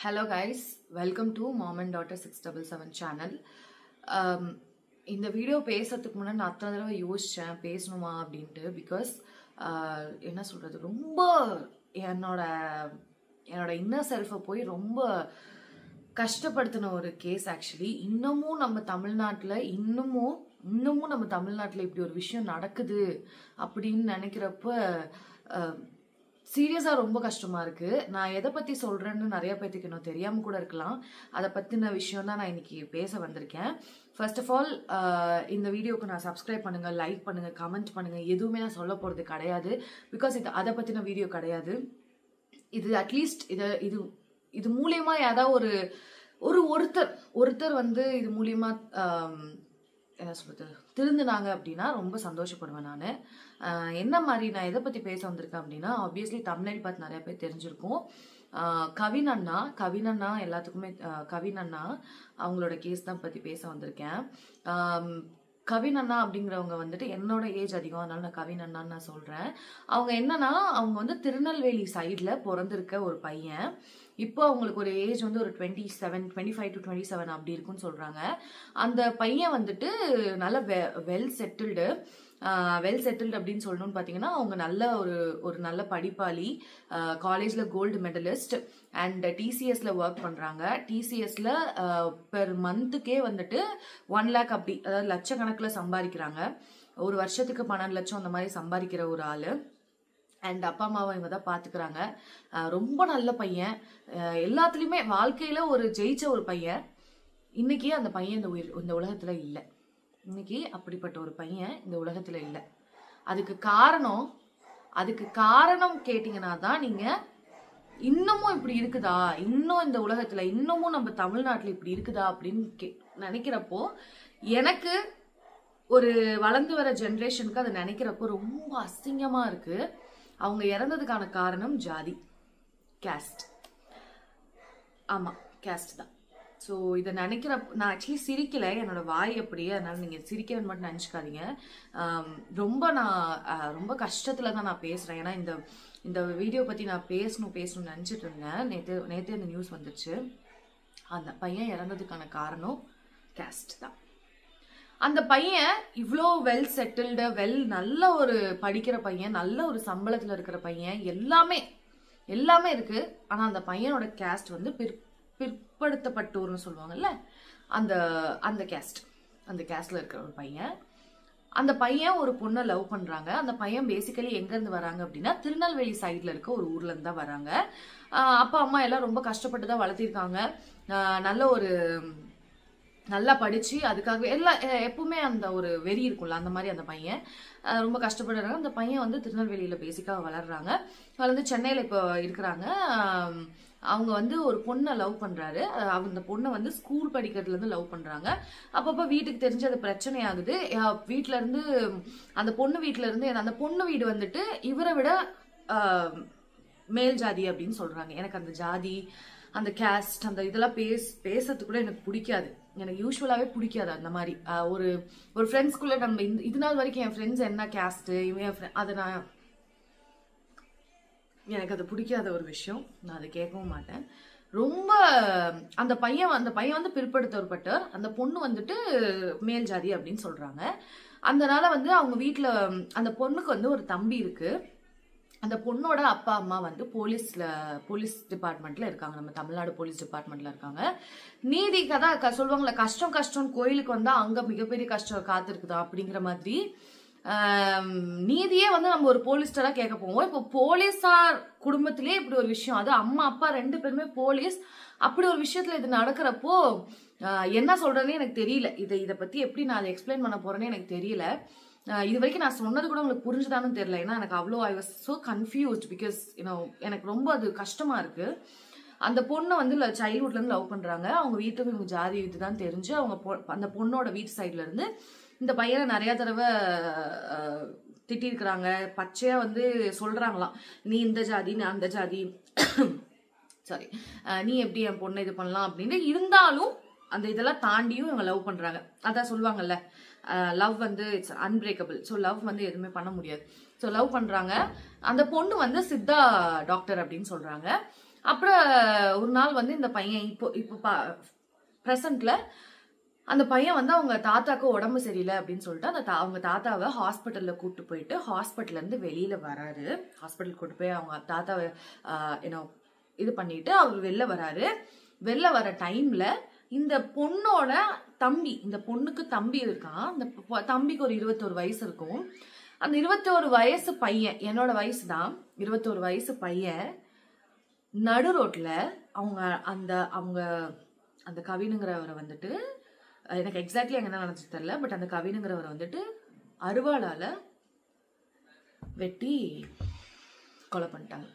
Hello guys, welcome to Mom and Daughter 677 channel. இந்த video பேசுறதுக்கு முன்னாடி நான் அத்தனை தடவை யோசிச்சேன் பேசணுமா அப்படின்ட்டு. பிகாஸ் என்ன சொல்றது, ரொம்ப என்னோட இன்னர் செல்ஃபை போய் ரொம்ப கஷ்டப்படுத்தின ஒரு கேஸ். ஆக்சுவலி இன்னமும் நம்ம தமிழ்நாட்டில் இப்படி ஒரு விஷயம் நடக்குது அப்படின்னு நினைக்கிறப்ப சீரியஸாக ரொம்ப கஷ்டமாக இருக்குது. நான் எதை பற்றி சொல்கிறேன்னு நிறைய பேர்த்துக்கு இன்னும் தெரியாமல் கூட இருக்கலாம். அதை பற்றின விஷயம் தான் நான் இன்னைக்கு பேச வந்திருக்கேன். ஃபர்ஸ்ட் ஆஃப் ஆல் இந்த வீடியோக்கு நான் சப்ஸ்கிரைப் பண்ணுங்கள், லைக் பண்ணுங்கள், கமெண்ட் பண்ணுங்கள். எதுவுமே நான் சொல்ல போகிறது கிடையாது. பிகாஸ் இது அதை பற்றின வீடியோ கிடையாது. இது அட்லீஸ்ட் இது மூலியமா ஏதாவது ஒருத்தர் வந்து இது மூலியமா என்ன சொல்றது திருந்துனாங்க அப்படின்னா ரொம்ப சந்தோஷப்படுவேன். நான் என்ன மாதிரி நான் எதை பத்தி பேச வந்திருக்கேன் அப்படின்னா, ஆப்வியஸ்லி தமிழ்நாடு பார்த்து நிறைய பேர் தெரிஞ்சிருக்கும். கவின் அண்ணா எல்லாத்துக்குமே கவின் அண்ணா அவங்களோட கேஸ் தான் பத்தி பேச வந்திருக்கேன். கவின் அண்ணா அப்படிங்கிறவங்க வந்துட்டு என்னோட ஏஜ் அதிகம், அதனால நான் கவின் அண்ணான்னு நான் சொல்றேன். அவங்க வந்து திருநெல்வேலி சைட்ல பிறந்திருக்க ஒரு பையன். இப்போ அவங்களுக்கு ஒரு ஏஜ் வந்து ஒரு 25 to 27 அப்படி இருக்குன்னு சொல்றாங்க. அந்த பையன் வந்துட்டு நல்ல வெல் செட்டில்டு அப்படின்னு சொல்லணும்னு பார்த்தீங்கன்னா, அவங்க நல்ல ஒரு நல்ல படிப்பாளி, காலேஜில் கோல்டு மெடலிஸ்ட் அண்ட் டிசிஎஸ்ல ஒர்க் பண்ணுறாங்க. டிசிஎஸ்ல பெர் மந்த்துக்கே வந்துட்டு 1 lakh அப்படி, அதாவது லட்சக்கணக்கில் சம்பாதிக்கிறாங்க. ஒரு வருஷத்துக்கு 12 லட்சம் அந்த மாதிரி சம்பாதிக்கிற ஒரு ஆள். அண்ட் அப்பா அம்மாவை இவங்க தான் பார்த்துக்கிறாங்க. ரொம்ப நல்ல பையன், எல்லாத்துலேயுமே வாழ்க்கையில் ஒரு ஜெயிச்ச ஒரு பையன். இன்னைக்கு அந்த பையன் இந்த உலகத்தில் இல்லை. இன்னைக்கு அப்படிப்பட்ட ஒரு பையன் இந்த உலகத்துல இல்லை. அதுக்கு காரணம் கேட்டீங்கன்னா தான், நீங்க இன்னமும் இப்படி இருக்குதா, இன்னும் இந்த உலகத்துல இன்னமும் நம்ம தமிழ்நாட்டுல இப்படி இருக்குதா அப்படின்னு நினைக்கிறப்போ, எனக்கு ஒரு வளர்ந்து வர ஜென்ரேஷனுக்கு அதை நினைக்கிறப்போ ரொம்ப அசிங்கமா இருக்கு. அவங்க இறந்ததுக்கான காரணம் ஜாதி, கேஸ்ட். ஆமா, கேஸ்ட் தான். ஸோ இதை நினைக்கிறப்ப நான் ஆக்சுவலி சிரிக்கலை, என்னோட வாய் அப்படியே, அதனால நீங்கள் சிரிக்கிறேன்னு மட்டும் நினச்சிக்காதீங்க. ரொம்ப கஷ்டத்தில் தான் நான் பேசுகிறேன். ஏன்னா இந்த வீடியோ பற்றி நான் பேசணும்னு நினச்சிட்டு இருந்தேன். நேற்று இந்த நியூஸ் வந்துச்சு. அந்த பையன் இறந்ததுக்கான காரணம் கேஸ்ட் தான். அந்த பையன் இவ்வளோ வெல் செட்டில்டு, நல்ல ஒரு படிக்கிற பையன், நல்ல ஒரு சம்பளத்தில் இருக்கிற பையன், எல்லாமே இருக்கு. ஆனால் அந்த பையனோட கேஸ்ட் வந்து பிற்படுத்தப்பட்டோர்னு சொல்லுவாங்கல்ல, அந்த கேஸ்ட்ல இருக்கிற ஒரு பையன். அந்த பையன் ஒரு பொண்ணை லவ் பண்றாங்க. அந்த பையன் பேசிக்கலி எங்க இருந்து வராங்க அப்படின்னா, திருநெல்வேலி சைட்ல இருக்க ஒரு ஊர்ல இருந்து தான் வராங்க. அப்பா அம்மா எல்லாம் ரொம்ப கஷ்டப்பட்டு தான் வளர்த்திருக்காங்க. நல்லா படிச்சு அதுக்காகவே எப்பவுமே அந்த ஒரு வெறி இருக்கும்ல, அந்த மாதிரி அந்த பையன் ரொம்ப கஷ்டப்படுறாங்க. அந்த பையன் வந்து திருநெல்வேலியில பேசிக்காக வளர்ந்து சென்னையில இப்போ இருக்கிறாங்க. அவங்க வந்து ஒரு பொண்ணை லவ் பண்றாரு. அந்த பொண்ணை வந்து ஸ்கூல் படிக்கிறதுல இருந்து லவ் பண்றாங்க. அப்பப்ப வீட்டுக்கு தெரிஞ்சு அது பிரச்சனை ஆகுது. வீட்டுல இருந்து அந்த பொண்ணு வீடு வந்துட்டு இவரை விட மேல் ஜாதி அப்படின்னு சொல்றாங்க. எனக்கு அந்த ஜாதி, அந்த கேஸ்ட், அந்த இதெல்லாம் பேசுறது கூட எனக்கு பிடிக்காது. எனக்கு யூஸ்வலாவே பிடிக்காது. அந்த மாதிரி ஒரு ஃப்ரெண்ட்ஸ்குள்ள நம்ம இது நாள் வரைக்கும் என் ஃப்ரெண்ட்ஸ் என்ன கேஸ்ட், எனக்கு அது பிடிக்காத ஒரு விஷயம். நான் அதை கேட்கவும் மாட்டேன். ரொம்ப அந்த பையன் வந்து பிற்படுத்தப்பட்டவர், அந்த பொண்ணு வந்துட்டு மேல் ஜாதி அப்படின்னு சொல்றாங்க. அதனால வந்து அவங்க வீட்டுல அந்த பொண்ணுக்கு வந்து ஒரு தம்பி இருக்கு. அந்த பொண்ணோட அப்பா அம்மா வந்து போலீஸ் டிபார்ட்மெண்ட்ல இருக்காங்க. நம்ம தமிழ்நாடு போலீஸ் டிபார்ட்மெண்ட்ல இருக்காங்க. நீதி கதை சொல்லுவாங்கல்ல, கஷ்டம் கோயிலுக்கு வந்தா அங்க மிகப்பெரிய கஷ்டம் காத்திருக்குதா அப்படிங்கிற மாதிரி நீதியே வந்து நம்ம ஒரு போலீஸ்டரா கேட்க போவோம். இப்போ போலீஸார் குடும்பத்திலே இப்படி ஒரு விஷயம், அது அம்மா அப்பா 2 பேருமே போலீஸ், அப்படி ஒரு விஷயத்துல இது நடக்கிறப்போ என்ன சொல்றேன்னு எனக்கு தெரியல. இதை பத்தி எப்படி நான் அதை எக்ஸ்பிளைன் பண்ண போறேன்னு எனக்கு தெரியல. இது வரைக்கும் நான் சொன்னது கூட உங்களுக்கு புரிஞ்சுதான்னு தெரியல. ஏன்னா எனக்கு அவ்வளோ I was so confused. Because எனக்கு ரொம்ப அது கஷ்டமா இருக்கு. அந்த பொண்ணை வந்து சைல்ட்ஹுட்ல இருந்து லவ் பண்றாங்க. அவங்க வீட்டுக்கு இவங்க ஜாதி இதுதான் தெரிஞ்சு அந்த பொண்ணோட வீட்டு சைட்ல இருந்து இந்த பையனை நிறைய தடவை திட்டிருக்கிறாங்க. பச்சையா வந்து சொல்றாங்களாம், நீ இந்த ஜாதி, நான் அந்த ஜாதி, சாரி, நீ எப்படி என் பொண்ணை இது பண்ணலாம் அப்படின்னு. இருந்தாலும் அந்த இதெல்லாம் தாண்டியும் இவங்க லவ் பண்றாங்க. அதான் சொல்லுவாங்கல்ல, லவ் வந்து இட்ஸ் அன்பிரேக்கபிள். ஸோ லவ் வந்து எதுவுமே பண்ண முடியாது. ஸோ லவ் பண்றாங்க. அந்த பொண்ணு வந்து சித்தா டாக்டர் அப்படின்னு சொல்றாங்க. அப்புறம் ஒரு நாள் வந்து இந்த பையன் இப்போ ப்ரெசன்ட்ல அந்த பையன் வந்து அவங்க தாத்தாக்கு உடம்பு சரியில்லை அப்படின்னு சொல்லிட்டு அவங்க தாத்தாவை ஹாஸ்பிட்டல்ல கூப்பிட்டு போயிட்டு ஹாஸ்பிட்டல்ல இருந்து வெளியில வராரு. ஹாஸ்பிட்டல் கூட்டு போய் அவங்க தாத்தாவை இது பண்ணிட்டு அவர் வெளில வராரு. வெளில வர டைம்ல இந்த பொண்ணோட தம்பி, இந்த பொண்ணுக்கு தம்பி இருக்கான். அந்த தம்பிக்கு ஒரு 21 வயசு இருக்கும். அந்த 21 வயசு பையன், என்னோட வயசு தான், 21 வயசு பையன் நடு ரோட்ல அவங்க அந்த கவினுங்கிறவரை வந்துட்டு, எனக்கு எக்ஸாக்ட்லி அங்க என்ன நினைச்சு தெரியல, பட் அந்த கவினுங்கிறவரை வந்துட்டு அருவாளால வெட்டி கொலை பண்ணிட்டாங்க.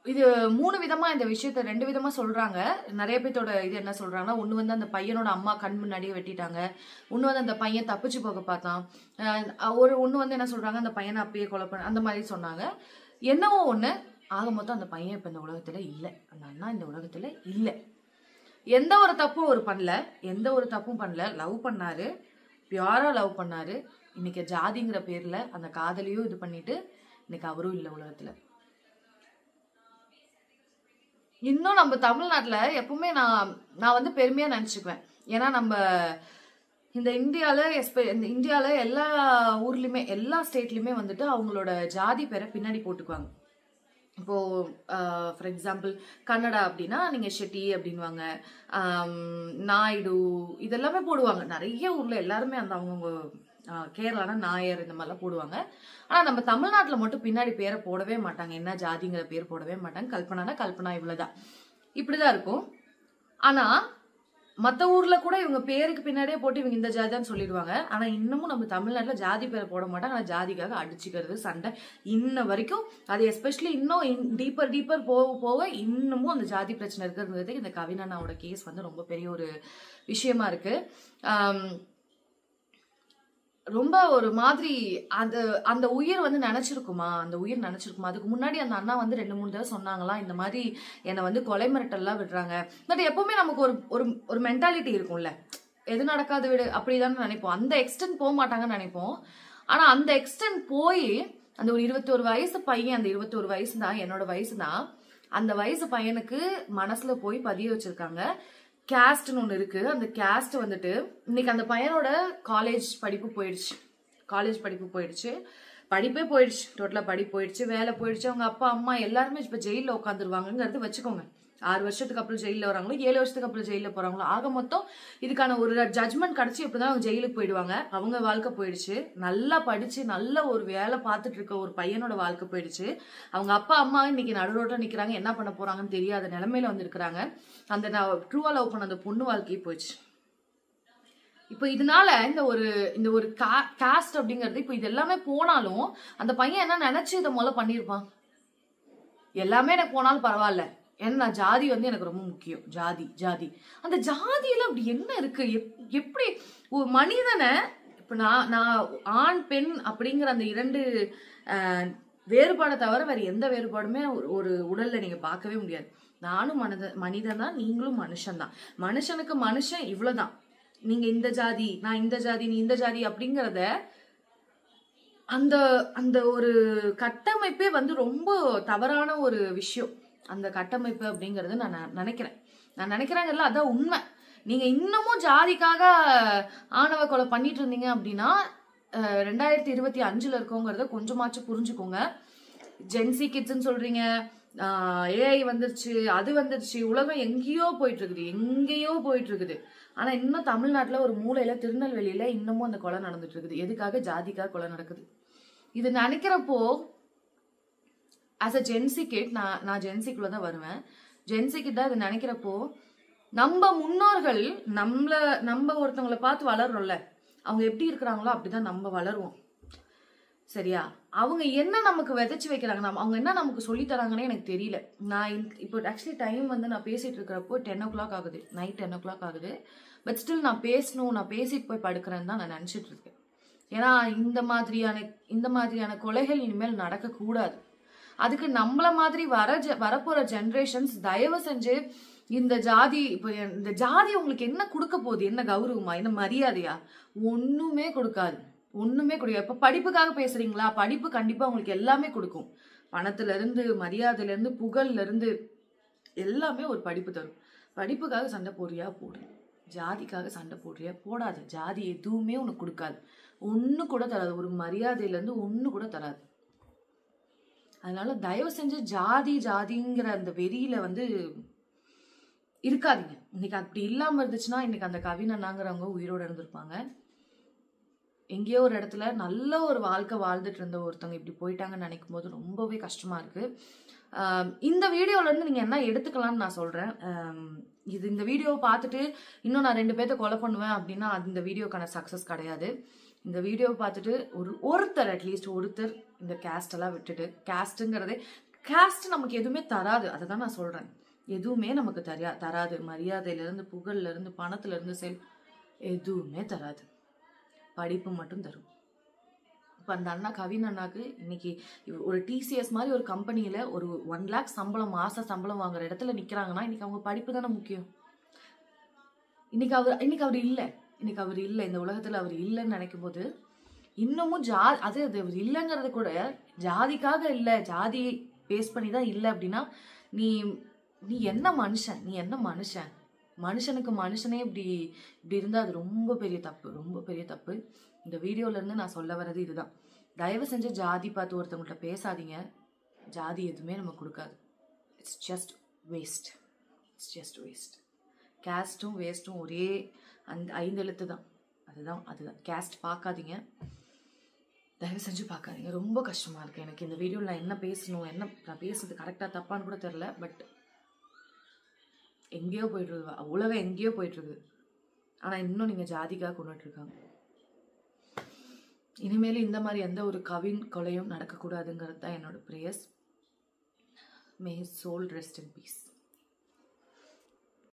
இது 3 விதமா இந்த விஷயத்த 2 விதமா சொல்றாங்க. நிறைய பேர்த்தோட இது என்ன சொல்றாங்கன்னா, ஒண்ணு வந்து அந்த பையனோட அம்மா கண் முன்னாடியே வெட்டிட்டாங்க, ஒண்ணு வந்து அந்த பையன் தப்பிச்சு போக பார்த்தான், ஒண்ணு வந்து என்ன சொல்றாங்க அந்த பையனை அப்பயே கொலை பண்ண, அந்த மாதிரி சொன்னாங்க. என்னவோ ஒண்ணு, ஆக மொத்தம் அந்த பையன் இப்ப இந்த உலகத்துல இல்ல, அந்த அண்ணா இந்த உலகத்துல இல்ல. எந்த ஒரு தப்பும் அவர் பண்ணல, எந்த ஒரு தப்பும் பண்ணல. லவ் பண்ணாரு, பியூரா லவ் பண்ணாரு. இன்னைக்கு ஜாதிங்கிற பேர்ல அந்த காதலியும் இது பண்ணிட்டு இன்னைக்கு அவரும் இல்ல உலகத்துல. இன்னும் நம்ம தமிழ்நாட்டுல எப்பவுமே நான் வந்து பெருமையா நினைச்சுக்குவேன். ஏன்னா நம்ம இந்த இந்தியால எல்லா ஊர்லயுமே எல்லா ஸ்டேட்லயுமே வந்துட்டு அவங்களோட ஜாதி பேரை பின்னாடி போட்டுக்குவாங்க. இப்போ ஃபார் எக்ஸாம்பிள் கன்னடா அப்படின்னா நீங்க ஷெட்டி அப்படின்வாங்க, நாயுடு இதெல்லாமே போடுவாங்க. நிறைய ஊர்ல எல்லாருமே அந்த அவங்கவுங்க கேரளானா நாயர் இந்த மாதிரிலாம் போடுவாங்க. ஆனா நம்ம தமிழ்நாட்டுல மட்டும் பின்னாடி பேரை போடவே மாட்டாங்க. என்ன ஜாதிங்கிற பேர் போடவே மாட்டாங்க. கல்பனானா கல்பனா, இவ்வளவுதான், இப்படிதான் இருக்கும். ஆனா மத்த ஊர்ல கூட இவங்க பேருக்கு பின்னாடியே போட்டு இவங்க இந்த ஜாதி தான் சொல்லிடுவாங்க. ஆனா இன்னமும் நம்ம தமிழ்நாட்டுல ஜாதி பேரை போட மாட்டாங்க. ஆனா ஜாதிக்காக அடிச்சுக்கிறது, சண்டை இன்ன வரைக்கும். அது எஸ்பெஷலி இன்னும் டீப்பர் போக போக இன்னமும் அந்த ஜாதி பிரச்சனை இருக்கிறது. இந்த கவினண்ணாவோட கேஸ் வந்து ரொம்ப பெரிய ஒரு விஷயமா இருக்கு. ரொம்ப ஒரு மாதிரி அந்த உயிர் வந்து நினைச்சிருக்குமா, அந்த உயிர் நினைச்சிருக்குமா? அதுக்கு முன்னாடி அந்த அண்ணா வந்து 2-3 தடவை சொன்னாங்களா, இந்த மாதிரி என்னை வந்து கொலை மிரட்டல்லாம் விடுறாங்க. பட் எப்பவுமே நமக்கு ஒரு மென்டாலிட்டி இருக்கும்ல, எது நடக்காது விடு அப்படிதானே நினைப்போம். அந்த எக்ஸ்டென்ட் போக மாட்டாங்கன்னு நினைப்போம். ஆனா அந்த எக்ஸ்டென்ட் போய் அந்த ஒரு 21 வயசு பையன், அந்த 21 வயசு தான் என்னோட வயசு தான், அந்த வயசு பையனுக்கு மனசுல போய் பதிய வச்சிருக்காங்க. கேஸ்ட்னு ஒன்று இருக்கு. அந்த கேஸ்ட் வந்துட்டு இன்னைக்கு அந்த பையனோட காலேஜ் படிப்பு போயிடுச்சு, படிப்பே போயிடுச்சு, டோட்டலா படிப்பு போயிடுச்சு, வேலை போயிடுச்சு. அவங்க அப்பா அம்மா எல்லாருமே இப்ப ஜெயில உட்காந்துருவாங்கிறது வச்சுக்கோங்க. 6 வருஷத்துக்கு அப்புறம் ஜெயில வராங்களோ, 7 வருஷத்துக்கு அப்புறம் ஜெயில போறாங்களோ, ஆக மொத்தம் இதுக்கான ஒரு ஜட்மெண்ட் கிடைச்சி இப்படிதான் அவங்க ஜெயிலுக்கு போயிடுவாங்க. அவங்க வாழ்க்கை போயிடுச்சு. நல்லா படிச்சு நல்ல ஒரு வேலை பார்த்துட்டு இருக்க ஒரு பையனோட வாழ்க்கை போயிடுச்சு. அவங்க அப்பா அம்மா இன்னைக்கு நடுரோட்ட நிக்கிறாங்க, என்ன பண்ண போறாங்கன்னு தெரியாத நிலைமையில வந்து இருக்கிறாங்க. அந்த ட்ரூவா லவ் பண்ண அந்த பொண்ணு வாழ்க்கையே போயிடுச்சு. இப்போ இதனால இந்த ஒரு காஸ்ட் அப்படிங்கிறது இப்போ இது எல்லாமே போனாலும் அந்த பையன் என்ன நினைச்சு இதை முதல்ல பண்ணிருப்பான், எல்லாமே எனக்கு போனாலும் பரவாயில்ல, ஏன்னா ஜாதி வந்து எனக்கு ரொம்ப முக்கியம். ஜாதி அந்த ஜாதியில அப்படி என்ன இருக்கு? எப்படி ஒரு மனிதனை இப்ப நான் ஆண் பெண் அப்படிங்கிற அந்த 2 வேறுபாடை தவிர வேற எந்த வேறுபாடுமே ஒரு உடல்ல நீங்க பார்க்கவே முடியாது. நானும் மனிதன் தான், நீங்களும் மனுஷன் தான். மனுஷனுக்கு மனுஷன் இவ்வளவுதான். நீங்க இந்த ஜாதி, நான் இந்த ஜாதி, நீ இந்த ஜாதி அப்படிங்கறத அந்த ஒரு கட்டமைப்பே வந்து ரொம்ப தவறான ஒரு விஷயம். அந்த கட்டமைப்பு அப்படிங்கறது நான் நினைக்கிறேங்கல்ல, அதான் உண்மை. நீங்க இன்னமும் ஜாதிக்காக ஆணவ கொலை பண்ணிட்டு இருந்தீங்க அப்படின்னா 2025 இருக்கோங்கிறத கொஞ்சமாச்சும் புரிஞ்சுக்கோங்க. ஜென்சி கிட்ஸ்ன்னு சொல்றீங்க, ஏஐ வந்துருச்சு, அது வந்துருச்சு, உலகம் எங்கேயோ போயிட்டு இருக்குது. ஆனா இன்னும் தமிழ்நாட்டுல ஒரு மூலையில திருநெல்வேலியில இன்னமும் அந்த கொலை நடந்துட்டு இருக்குது. எதுக்காக? ஜாதிக்காக கொலை நடக்குது. இது நினைக்கிறப்போ ஆஸ் அ ஜென்சி கிட், நான் ஜென்சிக்குள்ளதான் வருவேன். ஜென்சி கிட்டா இது நினைக்கிறப்போ நம்ம முன்னோர்கள் நம்ம ஒருத்தவங்களை பார்த்து வளர்றோம்ல, அவங்க எப்படி இருக்கிறாங்களோ அப்படிதான் நம்ம வளருவோம். சரியா? அவங்க என்ன நமக்கு விதைச்சு வைக்கிறாங்க, அவங்க என்ன நமக்கு சொல்லி தராங்கன்னே எனக்கு தெரியல. நான் இப்போ ஆக்சுவலி டைம் வந்து நான் பேசிட்டு இருக்கிறப்போ 10 o'clock ஆகுது, நைட் 10 o'clock ஆகுது. பட் ஸ்டில் நான் பேசிட்டு போய் படுக்கிறேன்னு தான் நான் நினைச்சிட்டு இருக்கேன். ஏன்னா இந்த மாதிரியான கொலைகள் இனிமேல் நடக்க கூடாது. அதுக்கு நம்மள மாதிரி வரப்போற ஜெனரேஷன்ஸ் தயவு செஞ்சு இந்த ஜாதி உங்களுக்கு என்ன கொடுக்க போகுது? என்ன கௌரவமா, என்ன மரியாதையா? ஒண்ணுமே கொடுக்காது. ஒண்ணுமே கொடுக்க. இப்ப படிப்புக்காக பேசுறீங்களா? படிப்பு கண்டிப்பா உங்களுக்கு எல்லாமே கொடுக்கும். பணத்துல இருந்து, மரியாதையில இருந்து, புகழ்ல இருந்து எல்லாமே ஒரு படிப்பு தரும். படிப்புக்காக சண்டை போடுறியா போடு, ஜாதிக்காக சண்டை போடுறியா போடாது. ஜாதி எதுவுமே உனக்கு கொடுக்காது, ஒண்ணு கூட தராது. ஒரு மரியாதையில இருந்து ஒண்ணு கூட தராது. அதனால தயவு செஞ்சு ஜாதி ஜாதிங்கிற அந்த வெறியில வந்து இருக்காதீங்க. இன்னைக்கு அப்படி இல்லாம இருந்துச்சுன்னா இன்னைக்கு அந்த கவினண்ணாங்கிறவங்க உயிரோட இருந்திருப்பாங்க. எங்கேயோ ஒரு இடத்துல நல்ல ஒரு வாழ்க்கை வாழ்ந்துட்டு இருந்த ஒருத்தவங்க இப்படி போயிட்டாங்கன்னு நினைக்கும் போது ரொம்பவே கஷ்டமா இருக்கு. இந்த வீடியோல இருந்து நீங்க என்ன எடுத்துக்கலாம்னு நான் சொல்றேன். இந்த வீடியோவை பார்த்துட்டு இன்னும் நான் 2 பேர்த்த கொலை பண்ணுவேன் அப்படின்னா அந்த வீடியோக்கான சக்சஸ் கிடையாது. இந்த வீடியோவை பார்த்துட்டு ஒருத்தர் அட்லீஸ்ட் ஒருத்தர் இந்த கேஸ்ட் எல்லாம் விட்டுட்டு, கேஸ்ட் நமக்கு எதுவுமே தராது. அதை தான் நான் சொல்றேன். எதுவுமே நமக்கு தராது. மரியாதையில இருந்து, புகழ்ல இருந்து, பணத்துல இருந்து எதுவுமே தராது. படிப்பு மட்டும் தரும். இப்போ அந்த அண்ணா கவின் அண்ணாக்கு இன்னைக்கு ஒரு டிசிஎஸ் மாதிரி ஒரு கம்பெனியில ஒரு 1 lakh சம்பளம், மாச சம்பளம் வாங்குற இடத்துல நிக்கிறாங்கன்னா இன்னைக்கு அவங்க படிப்பு தானே முக்கியம். இன்னைக்கு அவர் இல்லை. இந்த உலகத்துல அவர் இல்லைன்னு நினைக்கும் போது இன்னமும் அது அவர் இல்லைங்கிறது கூட ஜாதிக்காக இல்லை, ஜாதி பேஸ் பண்ணி தான் இல்லை அப்படின்னா நீ என்ன மனுஷன்? மனுஷனுக்கு மனுஷனே இப்படி இருந்தா அது ரொம்ப பெரிய தப்பு. இந்த வீடியோல இருந்து நான் சொல்ல வர்றது இதுதான். தயவு செஞ்சு ஜாதி பார்த்து ஒருத்தவங்கள்ட்ட பேசாதீங்க. ஜாதி எதுவுமே நமக்கு கொடுக்காது. It's just waste. கேஸ்டும் வேஸ்ட்டும் ஒரே அந்த 5 எழுத்து தான். அதுதான். கேஸ்ட் பார்க்காதீங்க, தயவு செஞ்சு பார்க்காதீங்க. ரொம்ப கஷ்டமா இருக்கு எனக்கு. இந்த வீடியோவில் நான் என்ன பேசணும், நான் பேசுறது கரெக்டாக தப்பான்னு கூட தெரியல. பட் எங்கேயோ போயிட்டு இருக்கு, உலகம் எங்கேயோ போயிட்டு இருக்கு. ஆனால் இன்னும் நீங்கள் ஜாதிக்காக கொண்டுட்டு இருக்காங்க. இனிமேல் இந்த மாதிரி எந்த ஒரு கவின் கொலையும் நடக்கக்கூடாதுங்கிறது தான் என்னோட prayers. May his soul rest in piece.